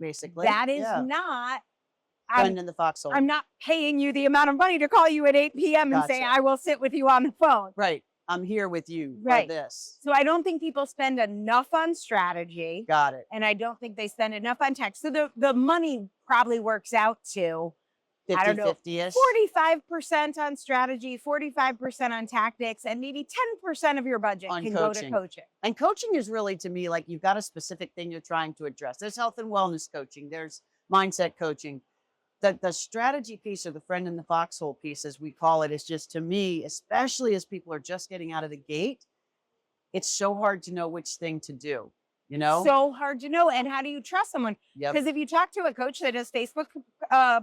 basically. That is not, Friend in the foxhole. I'm not paying you the amount of money to call you at 8 p.m. and say, I will sit with you on the phone. Right. I'm here with you for Right. this. So I don't think people spend enough on strategy. Got it. And I don't think they spend enough on tech. So the money probably works out to, 50, I don't know, 50-ish. 45% on strategy, 45% on tactics, and maybe 10% of your budget On can coaching. go to coaching. And coaching is really, to me, like you've got a specific thing you're trying to address. There's health and wellness coaching. There's mindset coaching. The strategy piece, or the friend in the foxhole piece, as we call it, is just, to me, especially as people are just getting out of the gate, it's so hard to know which thing to do, you know? So hard to know. And how do you trust someone? Yep. Because if you talk to a coach that does Facebook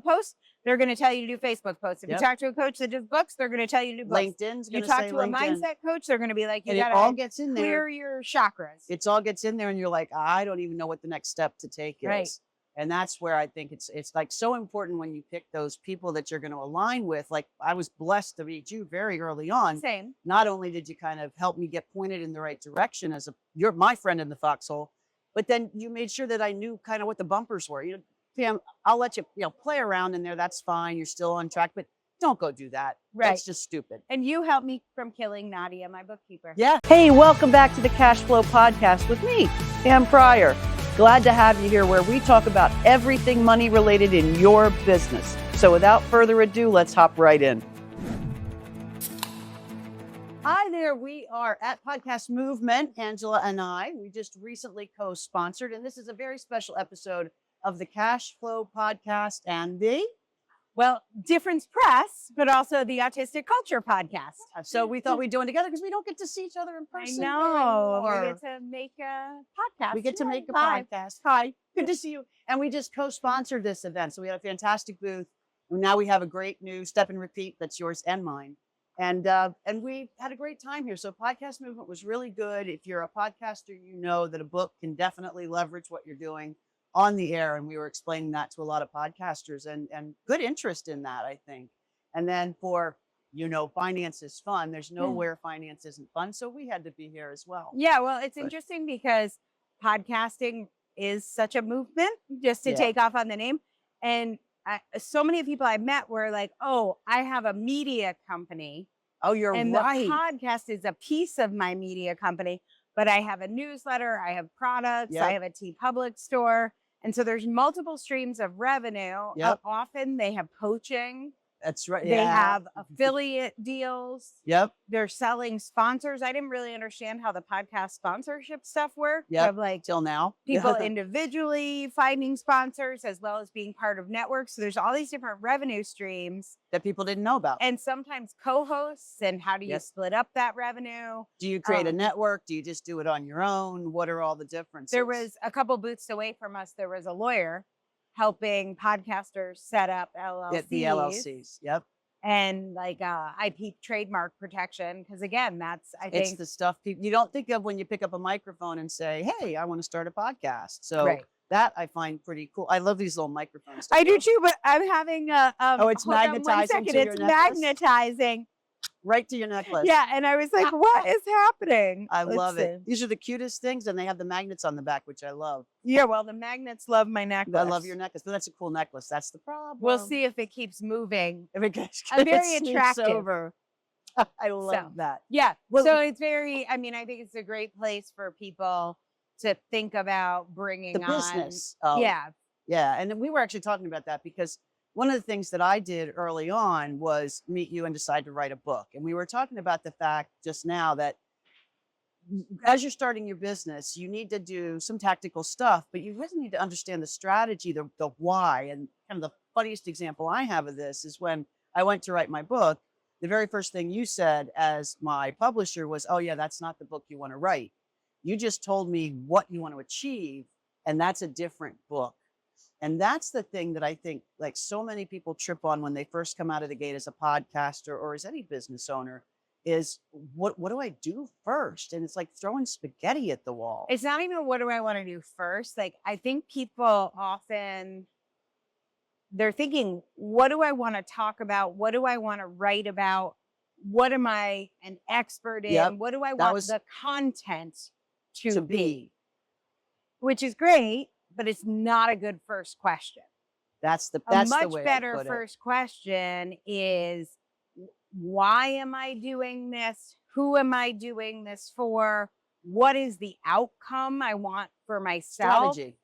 posts, they're going to tell you to do Facebook posts. If Yep. you talk to a coach that does books, they're going to tell you to do books. LinkedIn's You going to talk say to a LinkedIn. mindset coach, they're going to be like, you And it got all to gets in there. clear your chakras. It all gets in there, and you're like, I don't even know what the next step to take is. Right. And that's where I think it's like so important when you pick those people that you're going to align with. Like, I was blessed to meet you very early on. Same. Not only did you kind of help me get pointed in the right direction you're my friend in the foxhole, but then you made sure that I knew kind of what the bumpers were. You know, Pam, I'll let you, play around in there. That's fine. You're still on track, but don't go do that. Right. That's just stupid. And you helped me from killing Nadia, my bookkeeper. Yeah. Hey, welcome back to the Cash Flow Podcast with me, Pam Pryor. Glad to have you here, where we talk about everything money related in your business. So without further ado, let's hop right in. Hi there. We are at Podcast Movement, Angela and I. We just recently co-sponsored, and this is a very special episode of the Cash Flow Podcast and the Difference Press, but also the Autistic Culture Podcast. So we thought we'd do it together because we don't get to see each other in I person. know. anymore. We get to make a podcast. We get to make a Hi. podcast. Hi, good to see you. And we just co-sponsored this event. So we had a fantastic booth. And now we have a great new step and repeat that's yours and mine. And we had a great time here. So Podcast Movement was really good. If you're a podcaster, you know that a book can definitely leverage what you're doing on the air. And we were explaining that to a lot of podcasters, and good interest in that, I think. And then for, finance is fun. There's nowhere finance isn't fun. So we had to be here as well. Yeah, well, it's interesting because podcasting is such a movement, just to take off on the name. And so many people I met were like, oh, I have a media company. Oh, you're and right. The podcast is a piece of my media company, but I have a newsletter, I have products, I have a TeePublic store. And so there's multiple streams of revenue. Yep. Often they have coaching. That's right. They have affiliate deals. Yep. They're selling sponsors. I didn't really understand how the podcast sponsorship stuff worked. Yep. Of like Till now. people individually finding sponsors as well as being part of networks. So there's all these different revenue streams that people didn't know about. and sometimes co-hosts. And how do you split up that revenue? Do you create a network? Do you just do it on your own? What are all the differences? There was a couple booths away from us. There was a lawyer helping podcasters set up LLCs. At the LLCs. Yep. And like IP trademark protection. Because again, that's, I think. It's the stuff you don't think of when you pick up a microphone and say, hey, I want to start a podcast. So that I find pretty cool. I love these little microphones. I do too, but I'm having a. It's magnetizing to your It's necklace? magnetizing. Right to your necklace. Yeah. And I was like, what is happening? I love it. These are the cutest things, and they have the magnets on the back, which I love. Yeah, well, the magnets love my necklace. I love your necklace, but that's a cool necklace. That's the problem. We'll see if it keeps moving. If it gets, I'm very it sneaks attractive. over. I love that. Yeah. Well, so it's very, I mean, I think it's a great place for people to think about bringing the on business. Yeah. Yeah. And we were actually talking about that because one of the things that I did early on was meet you and decide to write a book. And we were talking about the fact just now that as you're starting your business, you need to do some tactical stuff, but you really need to understand the strategy, the why. And kind of the funniest example I have of this is when I went to write my book, the very first thing you said as my publisher was, oh yeah, that's not the book you want to write. You just told me what you want to achieve, and that's a different book. And that's the thing that I think like so many people trip on when they first come out of the gate as a podcaster or as any business owner is what do I do first? And it's like throwing spaghetti at the wall. It's not even what do I want to do first. Like, I think people often, they're thinking, what do I want to talk about? What do I want to write about? What am I an expert in? Yep. What do I want the content to be? Which is great. but it's not a good first question. That's the A way much I better put it. first question is, why am I doing this? Who am I doing this for? What is the outcome I want for myself? Strategy.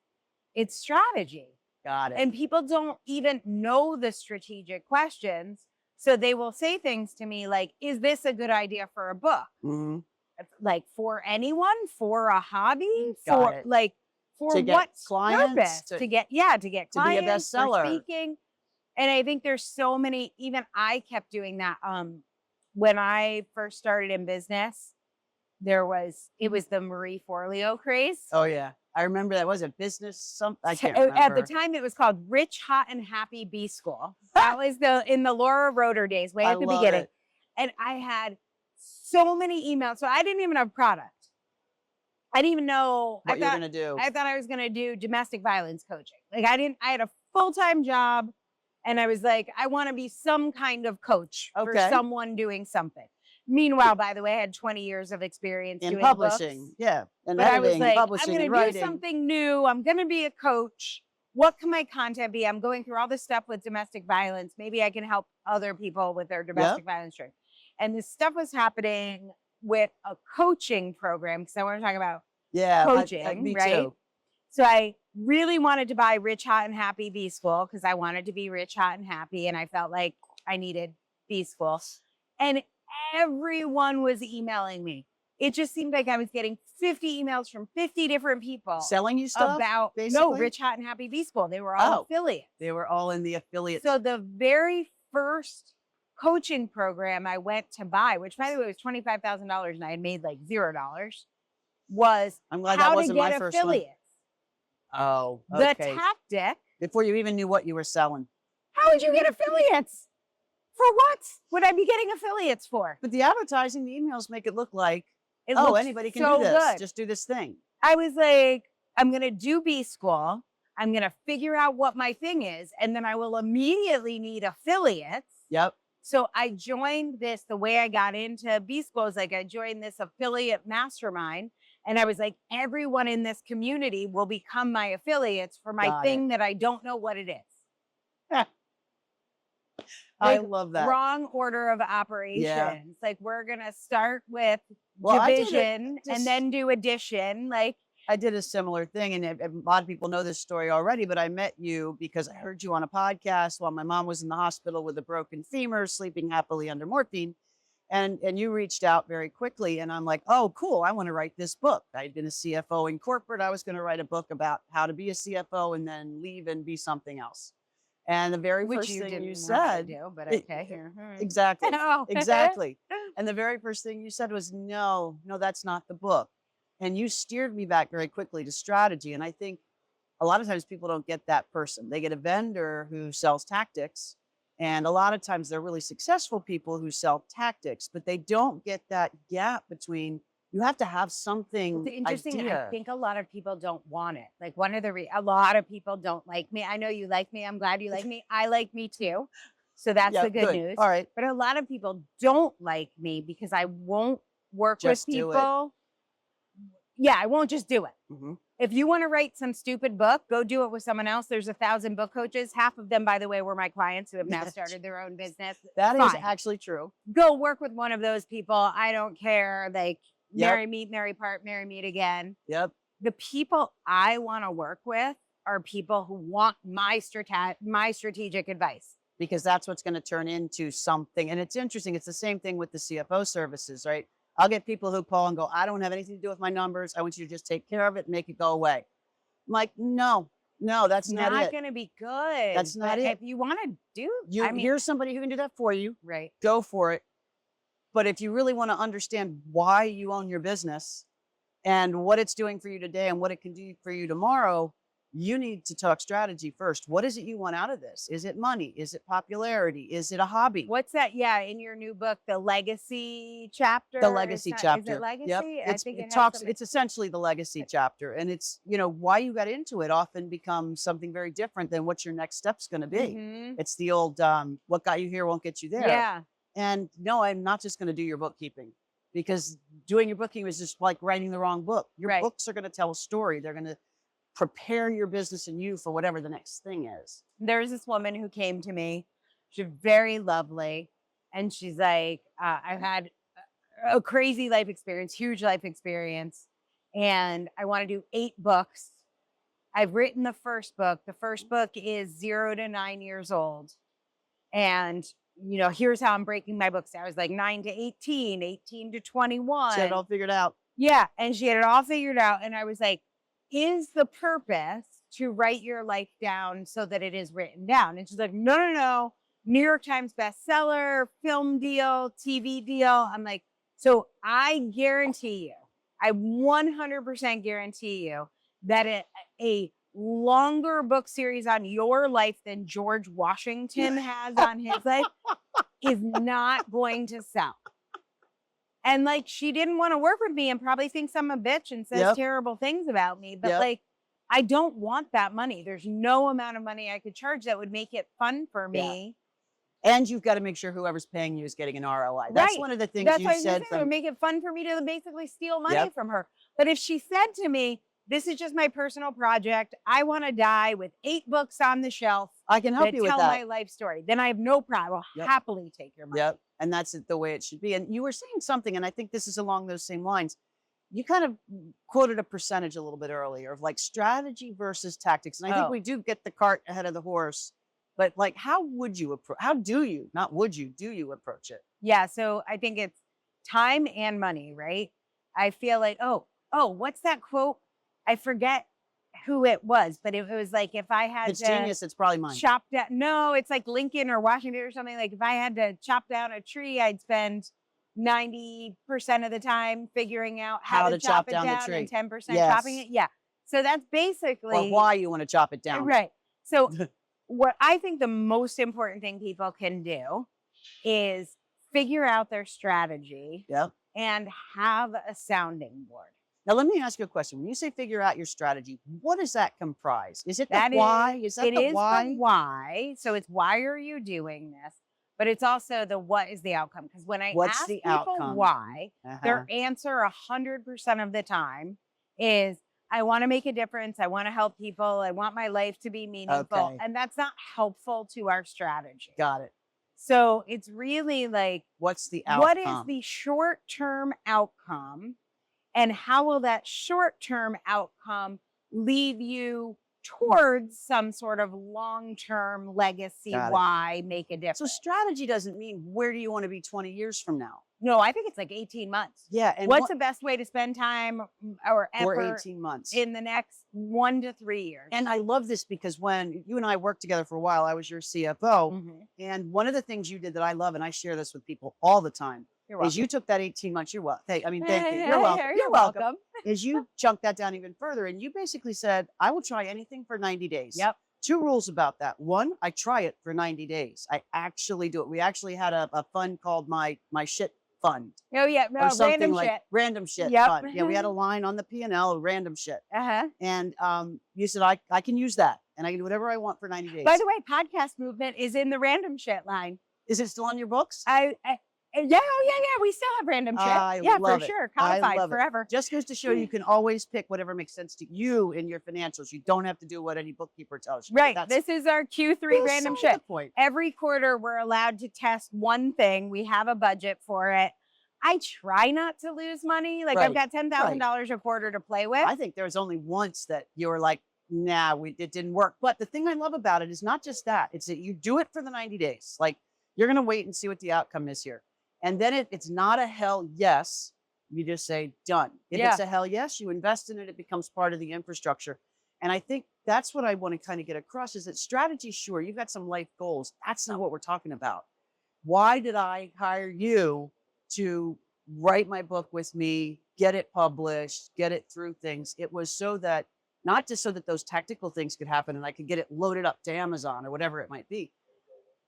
It's strategy. Got it. And people don't even know the strategic questions. So they will say things to me like, is this a good idea for a book? Mhm. Like, for anyone, for a hobby, Got for it. like, for To get what clients, purpose? to To get clients, be a for bestseller. speaking. And I think there's so many, even I kept doing that. When I first started in business, it was the Marie Forleo craze. Oh yeah. I remember that. Was it business I can't At the remember. time, it was called Rich, Hot, and Happy B School. That was in the Laura Roeder days, way I at the love beginning. it. And I had so many emails. So I didn't even have product. I didn't even know What you're gonna do. I thought I was gonna do domestic violence coaching. Like, I had a full-time job, and I was like, I want to be some kind of coach for Okay. someone doing something. Meanwhile, by the way, I had 20 years of experience In doing publishing. books. Yeah. And But I was editing, like, I'm publishing, going and to do writing. something new. I'm going to be a coach. What can my content be? I'm going through all this stuff with domestic violence. Maybe I can help other people with their domestic violence journey. And this stuff was happening with a coaching program, because I want to talk about coaching, me right? too. So I really wanted to buy Rich, Hot, and Happy B School, because I wanted to be rich, hot, and happy. And I felt like I needed B School. And everyone was emailing me. It just seemed like I was getting 50 emails from 50 different people Selling you stuff? about basically? Rich, Hot, and Happy B School. They were all affiliates. They were all in the affiliates. So the very first coaching program I went to buy, which by the way was $25,000, and I had made like $0, was I'm glad how that wasn't to get my first one. affiliates. Oh, The okay. tactic. Before you even knew what you were selling. How would you get affiliates? For what would I be getting affiliates for? But the advertising, the emails make it look like, It oh, looked anybody can so do this. good. Just do this thing. I was like, I'm going to do B School. I'm going to figure out what my thing is, and then I will immediately need affiliates. Yep. So I joined this. The way I got into B School is like, I joined this affiliate mastermind, and I was like, everyone in this community will become my affiliates for my Got thing that I don't know what it is. I Like, love that. Wrong order of operations. Yeah. Like, we're going to start with Well, I did it division just- and then do addition. Like, I did a similar thing, and a lot of people know this story already, but I met you because I heard you on a podcast while my mom was in the hospital with a broken femur, sleeping happily under morphine. And you reached out very quickly, and I'm like, oh, cool, I want to write this book. I'd been a CFO in corporate. I was going to write a book about how to be a CFO and then leave and be something else. And the very which first you thing didn't you know how to said, do, but okay. exactly, No. exactly. And the very first thing you said was, no, that's not the book. And you steered me back very quickly to strategy. And I think a lot of times people don't get that person. They get a vendor who sells tactics. And a lot of times they're really successful people who sell tactics, but they don't get that gap between, you have to have something. It's interesting. idea. I think a lot of people don't want it. Like, a lot of people don't like me. I know you like me. I'm glad you like me. I like me too. So that's Yeah, the good news. All right. But a lot of people don't like me because I won't work Just with do it. people. Yeah, I won't just do it. Mm-hmm. If you want to write some stupid book, go do it with someone else. There's 1,000 book coaches. Half of them, by the way, were my clients who have now started their own business. That is Fine. actually true. Go work with one of those people. I don't care. Like, Yep. marry, meet, marry, part, marry, meet again. Yep. The people I want to work with are people who want my strategic advice. Because that's what's going to turn into something. And it's interesting. It's the same thing with the CFO services, right? I'll get people who call and go, I don't have anything to do with my numbers. I want you to just take care of it and make it go away. I'm like, no, that's not it. going to be good. That's not But it. If you want to do, Here's somebody who can do that for you. right. Go for it. But if you really want to understand why you own your business and what it's doing for you today and what it can do for you tomorrow, you need to talk strategy first. What is it you want out of this? Is it money? Is it popularity? Is it a hobby? What's that? Yeah, in your new book, the legacy chapter. The legacy chapter. Is it legacy? Yep. I think it talks. It's essentially the legacy chapter, and it's why you got into it often becomes something very different than what your next step's going to be. Mhm. It's the old what got you here won't get you there. Yeah. And no, I'm not just going to do your bookkeeping, because doing your bookkeeping is just like writing the wrong book. Your Right. books are going to tell a story. They're going to prepare your business and you for whatever the next thing is. There was this woman who came to me. She's very lovely. And she's like, I've had a crazy life experience, huge life experience. And I want to do 8 books. I've written the first book. The first book is 0 to 9 years old. And, here's how I'm breaking my books down. I was like 9 to 18, 18 to 21. She had it all figured out. Yeah. And she had it all figured out. And I was like, is the purpose to write your life down so that it is written down? And she's like, no. New York Times bestseller, film deal, TV deal. I'm like, so I guarantee you, I 100% guarantee you that a longer book series on your life than George Washington has on his life is not going to sell. And like, she didn't want to work with me and probably thinks I'm a bitch and says terrible things about me. But like, I don't want that money. There's no amount of money I could charge that would make it fun for me. And you've got to make sure whoever's paying you is getting an ROI. That's one of the things That's you why said. It would make it fun for me to basically steal money from her. But if she said to me, this is just my personal project, I want to die with 8 books on the shelf. I can help you with that. Tell my life story. Then I have no problem. I'll happily take your money. Yep. And that's the way it should be. And you were saying something, and I think this is along those same lines. You kind of quoted a percentage a little bit earlier of like strategy versus tactics. And I think we do get the cart ahead of the horse. But like, do you approach it? Yeah. So I think it's time and money, right? I feel like, what's that quote? I forget who it was, but it was like, if I had it's genius, it's probably mine. Chop down. No, it's like Lincoln or Washington or something. Like if I had to chop down a tree, I'd spend 90% of the time figuring out how to chop it down the tree. And 10% chopping it. Yeah. So that's basically or why you want to chop it down. Right. So what I think the most important thing people can do is figure out their strategy and have a sounding board. Now, let me ask you a question. When you say figure out your strategy, what does that comprise? Is it the why? Is that the why? It is the why. So it's why are you doing this? But it's also the what is the outcome? Because when I ask people why, their answer 100% of the time is, I want to make a difference. I want to help people. I want my life to be meaningful. And that's not helpful to our strategy. Got it. So it's really like, what's the outcome? What is the short-term outcome? And how will that short-term outcome lead you towards some sort of long-term legacy? Why make a difference? So strategy doesn't mean where do you want to be 20 years from now? No, I think it's like 18 months. Yeah. And what's the best way to spend time or effort 18 months in the next 1 to 3 years? And I love this because when you and I worked together for a while, I was your CFO. And one of the things you did that I love, and I share this with people all the time, is you took that 18 months. You're welcome. Thank you. You're welcome. You're welcome. Is you chunked that down even further. And you basically said, I will try anything for 90 days. Yep. 2 rules about that. 1, I try it for 90 days. I actually do it. We actually had a fund called my shit fund. Oh yeah, no, or something random like shit. Random shit fund. Yeah, we had a line on the P&L, random shit. And you said, I can use that. And I can do whatever I want for 90 days. By the way, podcast movement is in the random shit line. Is it still on your books? Yeah, we still have random shit. Yeah, for sure. Codified forever. Just goes to show you can always pick whatever makes sense to you in your financials. You don't have to do what any bookkeeper tells you. Right. This is our Q3 random shit. Point. Every quarter, we're allowed to test one thing. We have a budget for it. I try not to lose money. Like I've got $10,000 a quarter to play with. I think there's only once that you were like, nah, it didn't work. But the thing I love about it is not just that. It's that you do it for the 90 days. Like you're going to wait and see what the outcome is here. And then it's not a hell yes. You just say done. If it's a hell yes, you invest in it. It becomes part of the infrastructure. And I think that's what I want to kind of get across is that strategy, sure, you've got some life goals. That's not what we're talking about. Why did I hire you to write my book with me, get it published, get it through things? It was so that, not just so that those tactical things could happen and I could get it loaded up to Amazon or whatever it might be.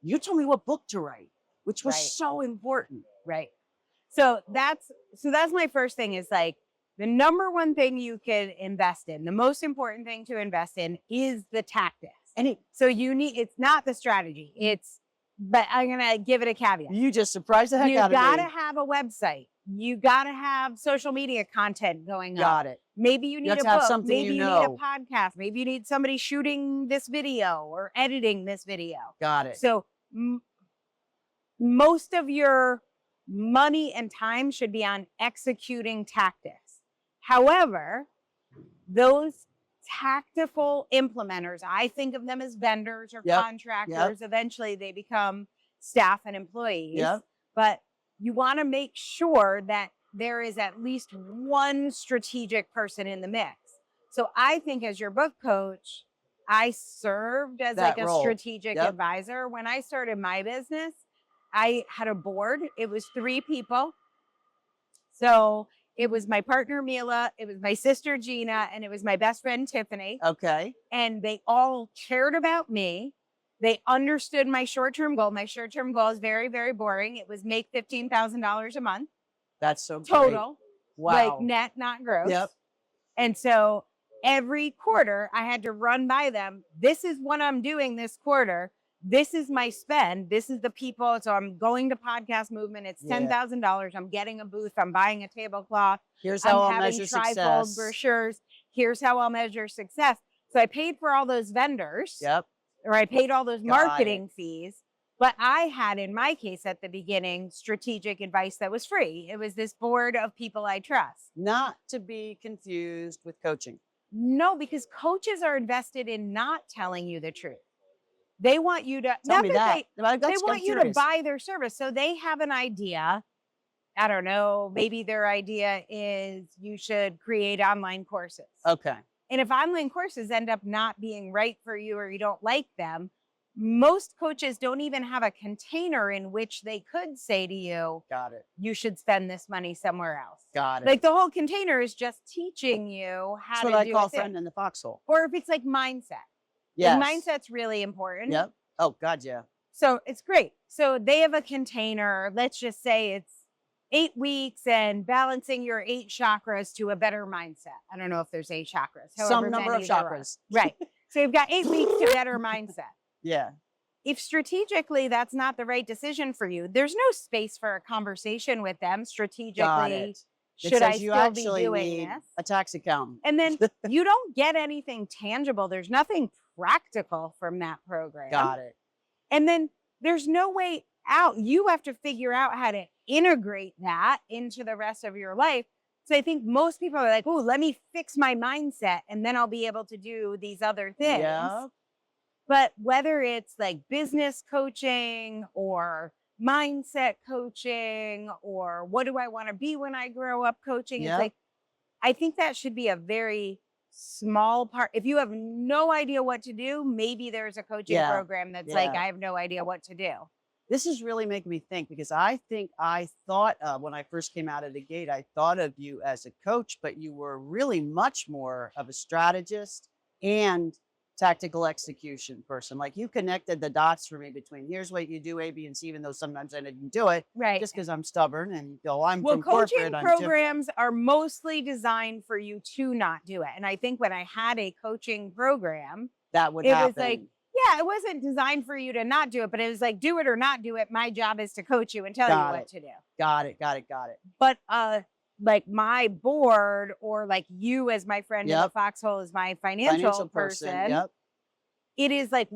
You told me what book to write, which was so important. Right. So that's my first thing is like the number one thing you can invest in, the most important thing to invest in is the tactics. And it's not the strategy. But I'm going to give it a caveat. You just surprised the heck out of me. You got to have a website. You got to have social media content going on. Got it. Maybe you need have a to have book. something Maybe you you need a know. podcast. Maybe you need somebody shooting this video or editing this video. Got it. So most of your money and time should be on executing tactics. However, those tactical implementers, I think of them as vendors or Yep. contractors. Eventually they become staff and employees. Yep. But you want to make sure that there is at least one strategic person in the mix. So I think as your book coach, I served as That like a role. strategic Yep. advisor. When I started my business, I had a board. It was 3 people. So it was my partner, Mila, it was my sister, Gina, and it was my best friend, Tiffany. Okay. And they all cared about me. They understood my short-term goal. My short-term goal is very, very boring. It was make $15,000 a month That's so great. total, Wow. like net, not gross. Yep. And so every quarter I had to run by them. This is what I'm doing this quarter. This is my spend. This is the people. So I'm going to Podcast Movement. It's Yeah. $10,000. I'm getting a booth. I'm buying a tablecloth. Here's how I'm I'll having measure trifold success. brochures. Here's how I'll measure success. So I paid for all those vendors, Yep. or I paid all those Got marketing fees. But I had, in my case at the beginning, strategic advice that was free. It was this board of people I trust. Not to be confused with coaching. No, because coaches are invested in not telling you the truth. They want you to Tell not me that that. they want you to buy their service. So they have an idea. I don't know, maybe their idea is you should create online courses. Okay. And if online courses end up not being right for you or you don't like them, most coaches don't even have a container in which they could say to you, Got it. you should spend this money somewhere else. Got it. Like the whole container is just teaching you how That's to what I do call a thing. friend in the foxhole. Or if it's like mindset. Yes. Like mindset's really important. Yep. Oh, God, yeah. So it's great. So they have a container. Let's just say it's 8 weeks and balancing your 8 chakras to a better mindset. I don't know if there's 8 chakras. Some number of many there are. chakras. Right. So you've got 8 weeks to better mindset. Yeah. If strategically that's not the right decision for you, there's no space for a conversation with them Got strategically. it. It Should I says you still be actually doing need this? a tax accountant. And then you don't get anything tangible. There's nothing practical from that program. Got it. And then there's no way out. You have to figure out how to integrate that into the rest of your life. So I think most people are like, oh, let me fix my mindset and then I'll be able to do these other things. Yeah. But whether it's like business coaching or mindset coaching or what do I want to be when I grow up coaching, Yeah. it's like, I think that should be a very small part. If you have no idea what to do, maybe there's a coaching Yeah. program that's like, Yeah. I have no idea what to do. This is really making me think because I think I thought when I first came out of the gate, I thought of you as a coach, but you were really much more of a strategist and tactical execution person. Like you connected the dots for me between here's what you do, A, B, and C, even though sometimes I didn't do it Right. just because I'm stubborn and go, I'm Well, from coaching corporate. I'm different. programs are mostly designed for you to not do it. And I think when I had a coaching program, That would it happen. was like, yeah, it wasn't designed for you to not do it, but it was like, do it or not do it. My job is to coach you and tell Got you it. what to do. Got it. But like my board or like you as my friend in the Yep. foxhole as my financial person, Yep. it is like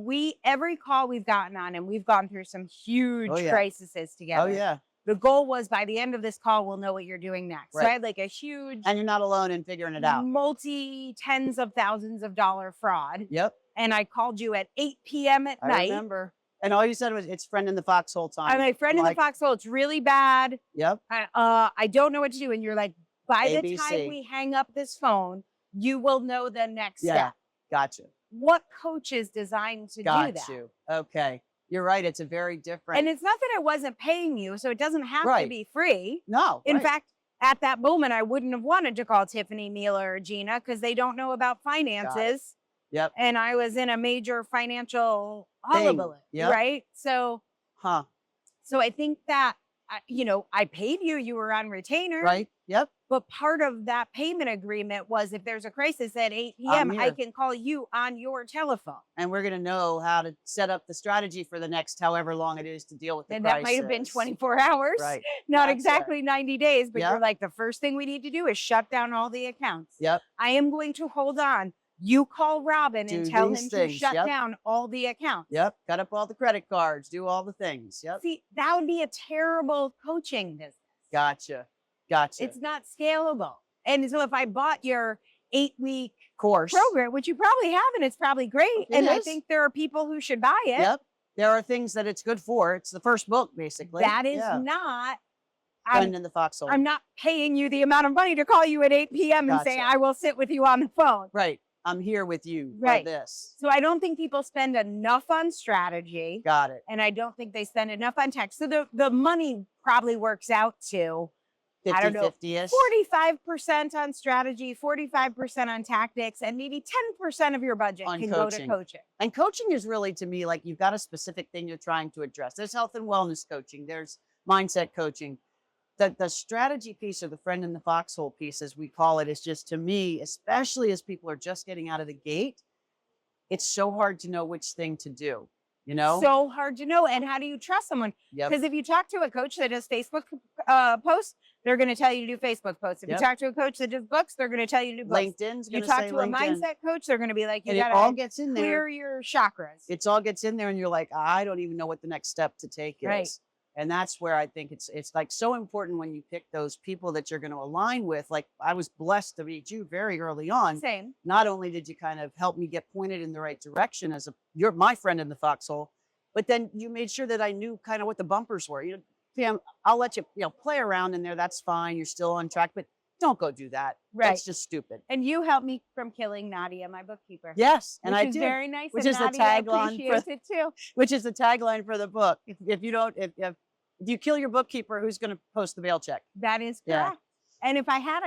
every call we've gotten on and we've gone through some huge Oh, yeah. crises together. Oh, yeah. The goal was by the end of this call, we'll know what you're doing next. So Right. I had like a huge And you're not alone in figuring it out. multi tens of thousands of dollar fraud. Yep. And I called you at 8 p.m. at I night. remember. And all you said was it's friend in the foxhole time. I'm like, friend in the like, foxhole, it's really bad. Yep. I don't know what to do. And you're like, by the ABC. time we hang up this phone, you will know the next Yeah. step. Gotcha. What coach is designed to do Got that? you. Okay. You're right. It's a very different. And it's not that I wasn't paying you, so it doesn't have to Right. be free. no. In right. fact, at that moment, I wouldn't have wanted to call Tiffany, Mila, or Gina because they don't know about finances. Yep. And I was in a major financial Thing. hullabaloo, Yep. right? So Huh. I think that, I paid you, you were on retainer. Right. Yep. But part of that payment agreement was if there's a crisis at 8 I'm p.m., I here. can call you on your telephone. And we're going to know how to set up the strategy for the next however long it is to deal with the And crisis. that might have been 24 hours, Right. not That's it. exactly 90 days, but Yep. you're like, the first thing we need to do is shut down all the accounts. Yep. I am going to hold on. You call Robin and Do tell these him things. to shut Yep. down all the accounts. Yep. Cut up all the credit cards. Do all the things. Yep. See, that would be a terrible coaching business. Gotcha. It's not scalable. And so if I bought your 8-week Course. program, which you probably have, and it's probably great, It and I is. think there are people who should buy it. Yep. There are things that it's good for. It's the first book, basically. That is Yeah. not. Friend in the foxhole. I'm not paying you the amount of money to call you at 8 p.m. and say, Gotcha. I will sit with you on the phone. Right. I'm here with you Right. for this. So I don't think people spend enough on strategy, Got it. and I don't think they spend enough on tech. So the money probably works out to 50, I don't know, 50-ish. 45% on strategy, 45% on tactics, and maybe 10% of your budget On can go to coaching. coaching. And coaching is really, to me, like you've got a specific thing you're trying to address. There's health and wellness coaching. There's mindset coaching. The strategy piece, or the friend in the foxhole piece, as we call it, is just, to me, especially as people are just getting out of the gate, it's so hard to know which thing to do, you know? So hard to know. And how do you trust someone? Yep. Because if you talk to a coach that does Facebook posts, they're going to tell you to do Facebook posts. If Yep. you talk to a coach that does books, they're going to tell you to do books. LinkedIn's You going to talk say to a LinkedIn. mindset coach, they're going to be like, you And it got all to gets in there. clear your chakras. It all gets in there, and you're like, I don't even know what the next step to take is. Right. And that's where I think it's like so important when you pick those people that you're going to align with. Like, I was blessed to meet you very early on. Same. Not only did you kind of help me get pointed in the right direction as you're my friend in the foxhole, but then you made sure that I knew kind of what the bumpers were. You know, Pam, I'll let you, play around in there. That's fine. You're still on track, but don't go do that. Right. That's just stupid. And you helped me from killing Nadia, my bookkeeper. Yes, and which I is did. very nice. Which and is the Nadia tagline for- appreciates it too. Which is the tagline for the book. If you kill your bookkeeper, who's going to post the bail check? That is Yeah. correct. And if I had,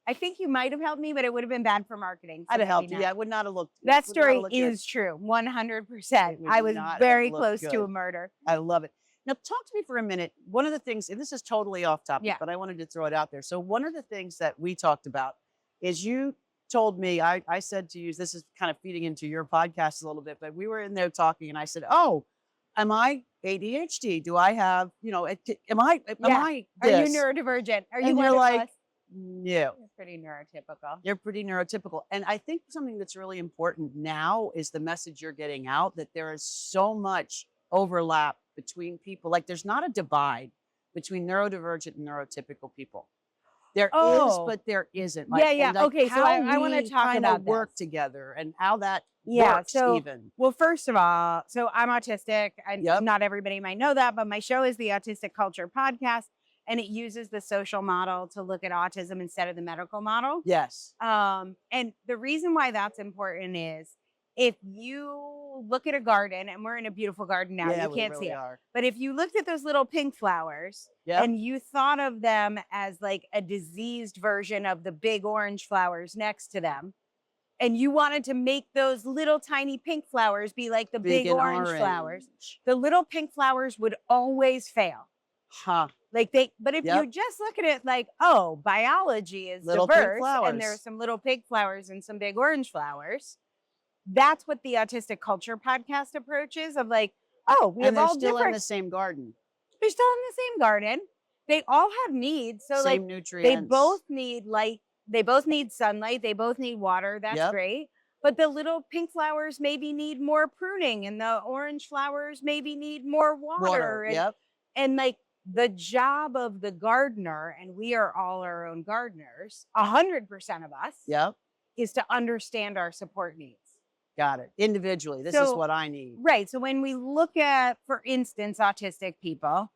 I think you might have helped me, but it would have been bad for marketing. So I'd have helped maybe you. not. Yeah, it would not have looked. That would not story have looked good. is true, 100%. It would I was not have very looked close to good. a murder. I love it. Now, talk to me for a minute. One of the things, and this is totally off topic, Yeah. but I wanted to throw it out there. So one of the things that we talked about is you told me, I said to you, this is kind of feeding into your podcast a little bit, but we were in there talking, and I said, oh, am I ADHD? Do I have, am I Are this? you neurodivergent? Are you And one you're of like, us? no. You're pretty neurotypical. You're pretty neurotypical. And I think something that's really important now is the message you're getting out, that there is so much overlap between people. Like, there's not a divide between neurodivergent and neurotypical people. There is, Oh. but there isn't. Yeah. and, like, Okay, so how I wanna we talk kinda about work this. together and how that Yeah, works so- even. Well, first of all, so I'm autistic. Yep. Not everybody might know that, but my show is the Autistic Culture Podcast, and it uses the social model to look at autism instead of the medical model. Yes. And the reason why that's important is if you look at a garden, and we're in a beautiful garden now, yeah, you we can't really see it. are. But if you looked at those little pink flowers Yep. and you thought of them as like a diseased version of the big orange flowers next to them, and you wanted to make those little tiny pink flowers be like the big and orange flowers, the little pink flowers would always fail. Huh. But if Yep. you just look at it like, oh, biology is Little pink diverse, and there are flowers. some little pink flowers and some big orange flowers, that's what the Autistic Culture Podcast approach is, of like, oh, we And have they're all still in different. the same garden. They're still in the same garden. They all have needs. So Same like nutrients. they both need light. They both need sunlight. They both need water. That's Yep. great. But the little pink flowers maybe need more pruning, and the orange flowers maybe need more water. And, Yep. and like the job of the gardener, and we are all our own gardeners, 100% of us, Yep. is to understand our support needs. Got it. Individually. This is So- what I need. Right. So when we look at, for instance, autistic people,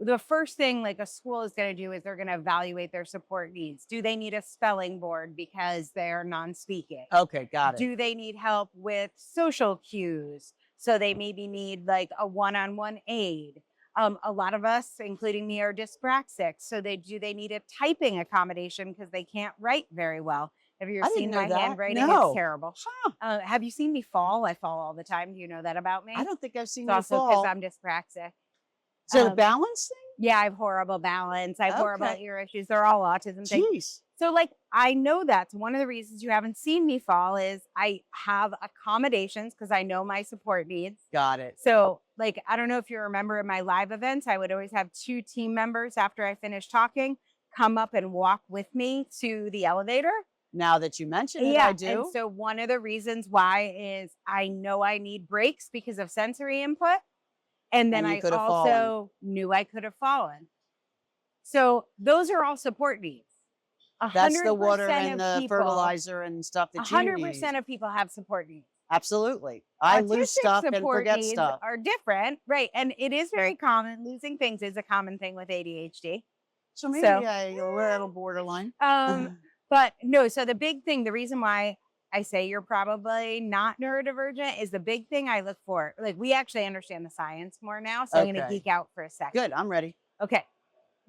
the first thing like a school is going to do is they're going to evaluate their support needs. Do they need a spelling board because they're non-speaking? Okay, got it. Do they need help with social cues? So they maybe need like a one-on-one aid. A lot of us, including me, are dyspraxic. So do they need a typing accommodation because they can't write very well? Have you I ever didn't seen know my that. handwriting? No. It's terrible. Huh. Have you seen me fall? I fall all the time. Do you know that about me? I don't think I've seen It's you also because fall. I'm dyspraxic. So the balance Yeah, I have horrible balance. I have horrible Okay. ear issues. They're all autism thing? things. Jeez. So like, I know that's one of the reasons you haven't seen me fall is I have accommodations because I know my support needs. Got it. So like, I don't know if you remember in my live events, I would always have 2 team members after I finished talking, come up and walk with me to the elevator. Now that you mention it, Yeah. I do. And so one of the reasons why is I know I need breaks because of sensory input. And then And you I could have also knew I could have fallen. So those are all support needs. That's the water 100% and of the people- fertilizer and stuff that you 100% need. of people have support needs. Absolutely. I lose Autistic stuff and support forget needs stuff. are different, right? And it is very common. Losing things is a common thing with ADHD. So maybe So- a little borderline. But no, so the big thing, the reason why I say you're probably not neurodivergent is the big thing I look for. Like, we actually understand the science more now. So I'm going to Okay. geek out for a second. Good. I'm ready. Okay.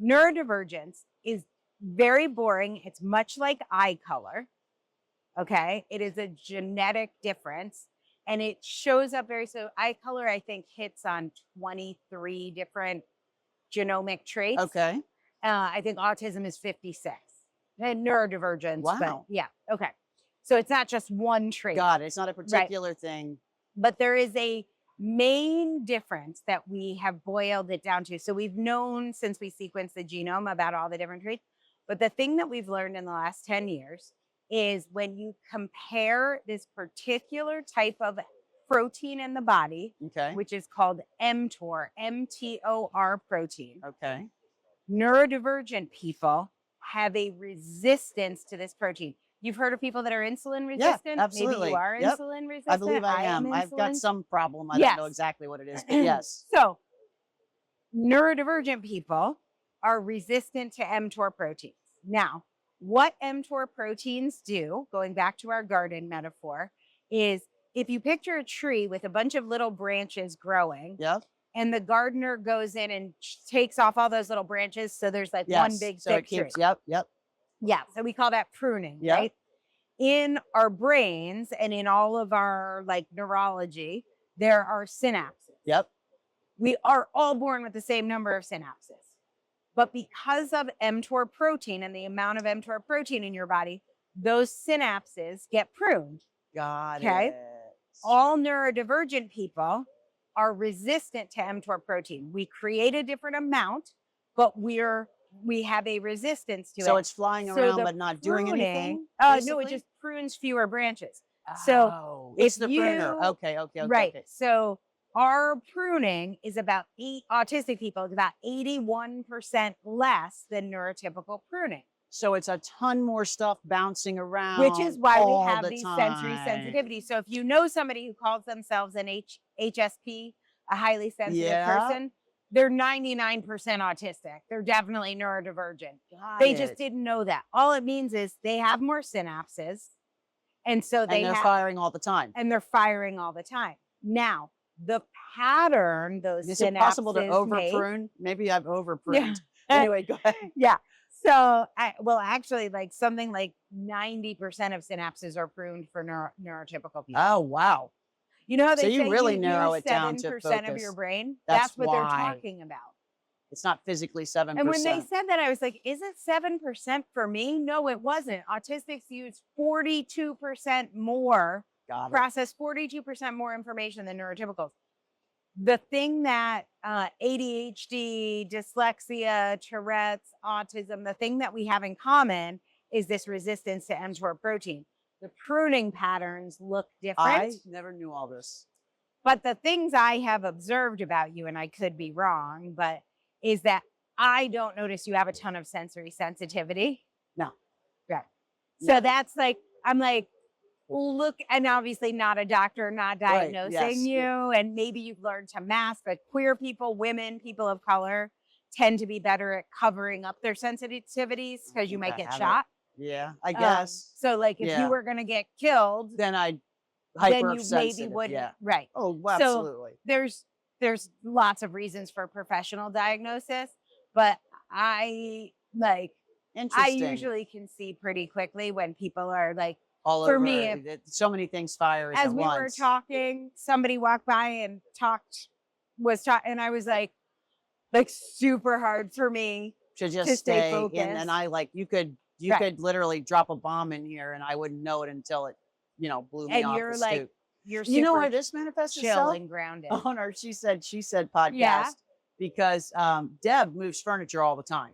Neurodivergence is very boring. It's much like eye color. Okay. It is a genetic difference and it shows up so eye color, I think, hits on 23 different genomic traits. Okay. I think autism is 56 and neurodivergence. But Wow. yeah. Okay. So it's not just one trait. Got it. It's not a particular thing. But there is a main difference that we have boiled it down to. So we've known since we sequenced the genome about all the different traits. But the thing that we've learned in the last 10 years is when you compare this particular type of protein in the body, Okay. which is called mTOR, MTOR protein, Okay. neurodivergent people have a resistance to this protein. You've heard of people that are insulin resistant? Maybe absolutely. you are Yep. insulin resistant. I believe I am. I've got insulin. some problem. I don't know Yes. exactly what it is, but yes. So neurodivergent people are resistant to mTOR proteins. Now, what mTOR proteins do, going back to our garden metaphor, is if you picture a tree with a bunch of little branches growing, Yep. and the gardener goes in and takes off all those little branches, so there's like one Yes. big So it thick tree. keeps. Yep. Yep. Yeah, so we call that pruning, Yep. right? In our brains and in all of our like neurology, there are synapses. Yep. We are all born with the same number of synapses. But because of mTOR protein and the amount of mTOR protein in your body, those synapses get pruned. Got Okay. it. All neurodivergent people are resistant to mTOR protein. We create a different amount, but we have a resistance to it. So it's flying So around the but not doing anything. No, it basically? just prunes fewer branches. So Oh, it's if the pruner. you- Okay. right. Okay. So our pruning is about autistic people, is about 81% less than neurotypical pruning, So it's a ton more stuff bouncing around. which is why we all have the these sensory time. sensitivities. So if you know somebody who calls themselves an HSP, a highly sensitive Yeah. person, they're 99% autistic. They're definitely neurodivergent. Got They just it. didn't know that. All it means is they have more synapses. And so And they they're have, firing all the time. and they're firing all the time. Now, the pattern those Is synapses it possible to over make- prune? Maybe I've over Yeah. pruned. Anyway, go ahead. Yeah. So, actually, like something like 90% of synapses are pruned for neurotypical people. Oh wow. You know how so they you say really you narrow use it down to 7% of focus. your brain? That's That's what they're why. talking about. It's not physically 7%. And when they said that, I was like, is it 7% for me? No, it wasn't. Autistics use 42% more, Got it. process 42% more information than neurotypicals. The thing that ADHD, dyslexia, Tourette's, autism, the thing that we have in common is this resistance to mTOR protein. The pruning patterns look different. I never knew all this. But the things I have observed about you, and I could be wrong, but is that I don't notice you have a ton of sensory sensitivity. No. Right. No. So that's like, I'm like, look, and obviously not a doctor, not Right, diagnosing yes. you. And maybe you've learned to mask, like queer people, women, people of color tend to be better at covering up their sensitivities because you might I get haven't. shot. Yeah, I guess. So like if Yeah. you were going to get killed, Then I'd then you maybe hypersensitive. wouldn't. Yeah. Right. Oh, So- absolutely. There's lots of reasons for professional diagnosis, but I Interesting. usually can see pretty quickly when people are like, all for over. me, So many things firing as at we once. were talking, somebody walked by and was talking, and I was like, like super hard for me to just to stay stay in. focused. And I like, you could literally drop a bomb in here and I wouldn't know it until it, blew me And off you're the like, stoop. you're You know super where this manifests chill itself? and grounded. On our She Said podcast. Yeah. Because Deb moves furniture all the time.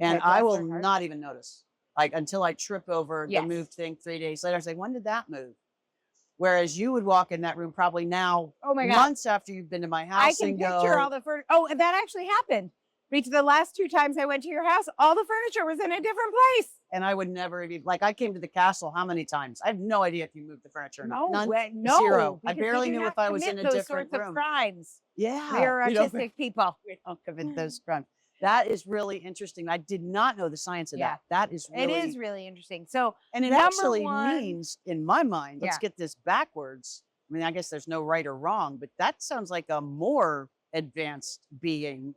And Okay, I bless will her heart. not even notice. Like until I trip over Yes. the moved thing 3 days later. I say, when did that move? Whereas you would walk in that room probably now, Oh my God. months after you've been to my I house can and picture go, all the furniture. Oh, and that actually happened. Because the last 2 times I went to your house, all the furniture was in a different place. and I would never even, like I came to the castle how many times? I have no idea if you moved the furniture or not. None. No. Zero. I because we barely do knew not if I was commit in a those different sorts room. of crimes. Yeah. We are we don't- autistic people. We don't commit those crimes. That is really interesting. I did not know the science of Yeah. that. That is really, It is really interesting. So and it number actually one- means, in my mind, let's Yeah. get this backwards. I mean, I guess there's no right or wrong, but that sounds like a more advanced being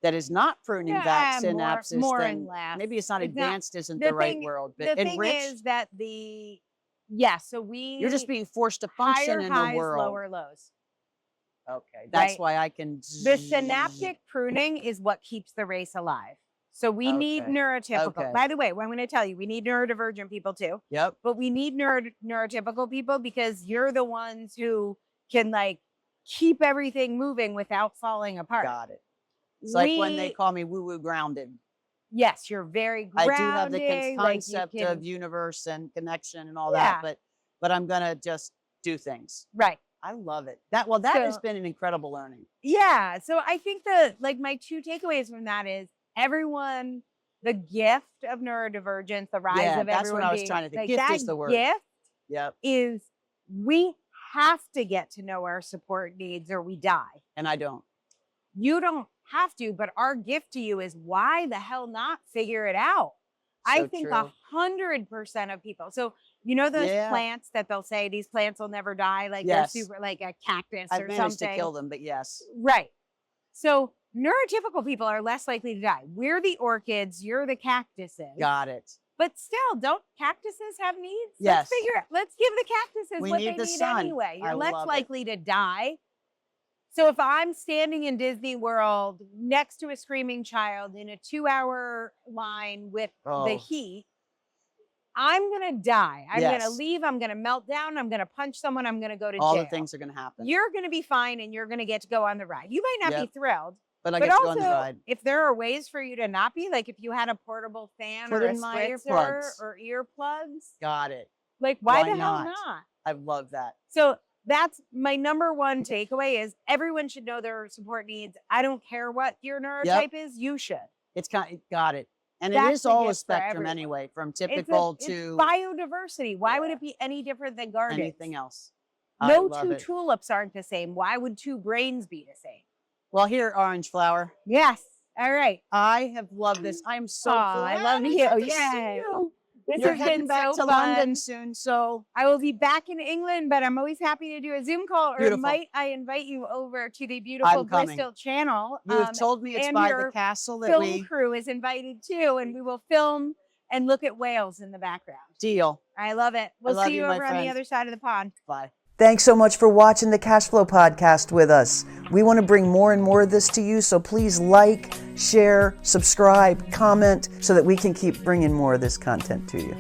that is not pruning back synapses. more than, and less. maybe it's not It's not- advanced, isn't the the right thing- word, The but thing enriched. is that so we You're just being forced to function higher in highs, the world. lower lows. Okay, that's Right. why I can. The synaptic pruning is what keeps the race alive. So we need Okay. neurotypical. Okay. By the way, what I'm going to tell you, we need neurodivergent people too, Yep. but we need neurotypical people because you're the ones who can like keep everything moving without falling apart. Got it. It's like when they We- call me woo-woo grounded. Yes, you're very I grounded. do have the like, you concept can- of universe and connection and all Yeah. that, but I'm gonna just do things. right. I love it. That has So- been an incredible learning. Yeah. So I think like my 2 takeaways from that is everyone, the gift of neurodivergence, the rise Yeah, of that's everyone what I was being- trying to think. like, Gift that is the word. gift Yep. is we have to get to know our support needs or we die. And I don't. You don't have to, but our gift to you is why the hell not figure it out? I So think true. 100% of people. So you know those Yeah. plants that they'll say these plants will never die, like Yes. they're super like a cactus I've or managed something. to kill them, but yes. Right. So neurotypical people are less likely to die. We're the orchids, you're the cactuses. Got it. But still, don't cactuses have needs? Yes. Let's give the cactuses We what need they the need sun. anyway. I You're less love it. likely to die. So if I'm standing in Disney World next to a screaming child in a 2-hour line with the Oh. heat, I'm going to die. I'm going to Yes. leave. I'm going to melt down. I'm going to punch someone. I'm going to go to All jail. the things are gonna happen. You're going to be fine and you're going to get to go on the ride. You might not Yep. be thrilled, but I but get to go on also the ride. if there are ways for you to not be, like if you had a portable fan Put or a in my spritzer earplugs. or earplugs, Got it. like why Why the hell not? not? I love that. So that's my number one takeaway is everyone should know their support needs. I don't care what your neurotype is, you should. It's got it. And it That's is the all a gift for spectrum everyone. anyway, from It's typical it's to biodiversity. Why would Yeah. it be any different than gardens? anything else. I No love 2 it. tulips aren't the same. Why would 2 brains be the same? Well, here, orange flower. Yes. All right. I have loved this. I'm so Aw, I glad love I you. got to see Yay. you. This You're has heading been back so to fun. London soon, so I will be back in England, but I'm always happy to do a Zoom call. Or Beautiful. might I invite you over to the beautiful I'm coming. Bristol channel? you have told me it's and by your the castle that film we crew is invited too, and we will film and look at whales in the background. deal. I love it. We'll love see you, you my over on the friend. other side of the pond. Bye. Thanks so much for watching the Cashflow Podcast with us. We want to bring more and more of this to you, so please like, share, subscribe, comment, so that we can keep bringing more of this content to you.